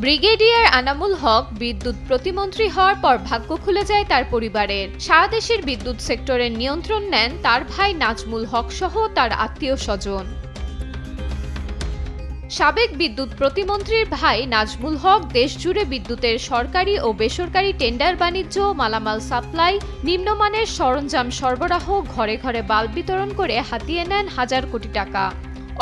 Brigadier Anamul Haque বিদ্যুৎ প্রতিমন্ত্রী হওয়ার পর ভাগ্য খুলে যায় তার পরিবারের। সারা দেশের বিদ্যুৎ সেক্টরের নিয়ন্ত্রণ নেন তার ভাই নাজমুল হক সহ তার আত্মীয় স্বজন। সাবেক বিদ্যুৎ প্রতিমন্ত্রীর ভাই নাজমুল হক দেশজুড়ে বিদ্যুতের সরকারি ও বেসরকারি টেন্ডার বাণিজ্য, মালামাল সাপ্লাই, নিম্নমানের সরঞ্জাম সরবরাহ, ঘরে ঘরে বাল্ব বিতরণ করে হাতিয়ে নেন হাজার কোটি টাকা।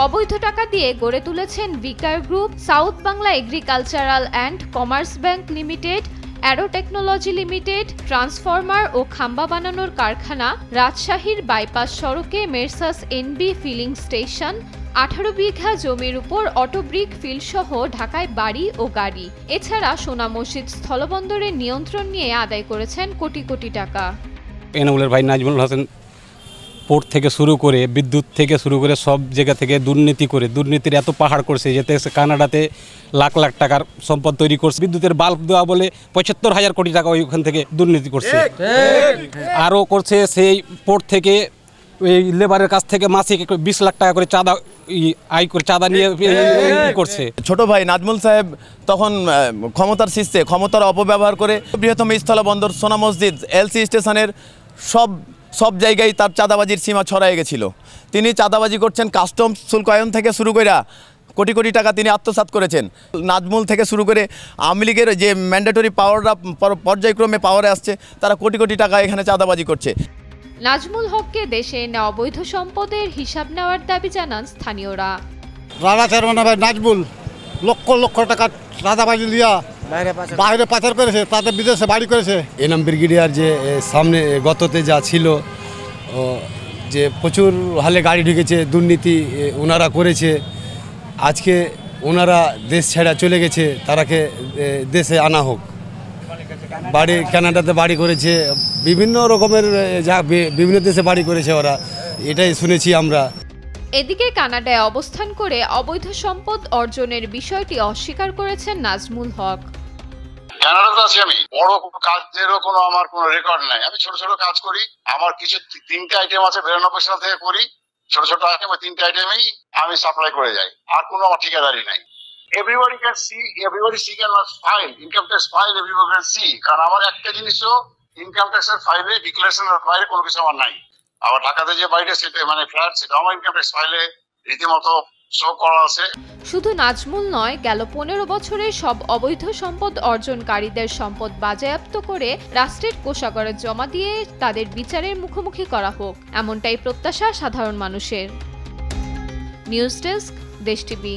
অবৈধ টাকা দিয়ে গড়ে তুলেছেন ভিকার group, south Bangla agricultural and commerce bank limited, aero technology limited, transformer ও খাম্বা বানানোর কারখানা, রাজশাহীর বাইপাস সড়কে মেরসাস এনবি ফিলিং স্টেশন, 18 বিঘা জমির উপর অটোব্রিক ফিল্ড সহ ঢাকায় বাড়ি ও গাড়ি। এছাড়া সোনা মসজিদ স্থলবন্দরের নিয়ন্ত্রণ নিয়ে আদায় করেছেন কোটি কোটি টাকা। এনামুলের ভাই নাজমুল হাসান পোর্ট থেকে শুরু করে বিদ্যুৎ থেকে শুরু করে সব জায়গা থেকে দুর্নীতির এত পাহাড় করছে, যেতে কানাডাতে লাখ লাখ টাকার সম্পদ তৈরি করছে। বিদ্যুতের বাল্ব দেওয়া বলে 75,000 কোটি টাকা ওইখান থেকে দুর্নীতি করছে। আরও করছে সেই পোর্ট থেকে ওই লেবারের কাছ থেকে মাসিক 20 লাখ টাকা করে চাঁদা নিয়ে করছে। ছোট ভাই নাজমুল সাহেব তখন ক্ষমতার শীর্ষে, ক্ষমতার অপব্যবহার করে বৃহত্তম স্থলবন্দর, সোনা মসজিদ, এলসি স্টেশনের সব জায়গায় তার চাঁদাবাজির সীমা ছড়াই গেছিল। তিনি চাঁদাবাজি করছেন, কাস্টমস শুল্ক আয়ন থেকে শুরু করে কোটি কোটি টাকা তিনি আত্মসাৎ করেছেন। নাজমুল থেকে শুরু করে আওয়ামী লীগের যে ম্যান্ডেটরি পাওয়াররা পর্যায়ক্রমে পাওয়ারে আসছে, তারা কোটি কোটি টাকা এখানে চাঁদাবাজি করছে। নাজমুল হককে দেশে এনে অবৈধ সম্পদের হিসাব নেওয়ার দাবি জানান স্থানীয়রা। রানা চেয়ারম্যান ভাই নাজমুল লক্ষ লক্ষ টাকা চাঁদাবাজি দিয়া বাইরে পাচার করেছে, তাদের বিদেশে বাড়ি করেছে। এনাম ব্রিগেডিয়ার যে সামনে গততে যা ছিল, যে প্রচুর হালে গাড়ি ঢুকেছে, দুর্নীতি ওনারা করেছে। আজকে ওনারা দেশ ছেড়ে চলে গেছে, তারাকে দেশে আনা হোক। বাড়ি কানাডাতে বাড়ি করেছে, বিভিন্ন রকমের বিভিন্ন দেশে বাড়ি করেছে ওরা, এটাই শুনেছি আমরা। এদিকে কানাডায় অবস্থান করে অবৈধ সম্পদ অর্জনের বিষয়টি অস্বীকার করেছেন নাজমুল হক। কানাডাতে আছি আমি, বড় কোনো কাজেরও আমার কোনো রেকর্ড নাই। আমি ছোট ছোট কাজ করি। আমার কিছু 3টে আইটেম আছে 92 সাল থেকে করি। ছোট ছোট আইটেম, 3টে আইটেমেই আমি সাপ্লাই করে যাই। আর কোনো আমার ঠিকাদারি নাই। Everybody can see, everybody can file, income tax file, everybody can see. কারণ আমার একটা জিনিসও ইনকাম ট্যাক্সের ফাইলে ডিক্লারেশনের বাইরে কোনো কিছু আমার নাই। আবার ঢাকাতে যে বাইরে সেটা ফ্ল্যাট, সেটা আমার ইনকাম ট্যাক্স ফাইলে রীতিমতো শো করা আছে। শুধু নাজমুল নয়, গেল 15 বছরে সব অবৈধ সম্পদ অর্জনকারীদের সম্পদ বাজেয়াপ্ত করে রাষ্ট্রের কোষাগারে জমা দিয়ে তাদের বিচারের মুখোমুখি করা হোক, এমনটাই প্রত্যাশা সাধারণ মানুষের। নিউজ ডেস্ক, দেশ টিভি।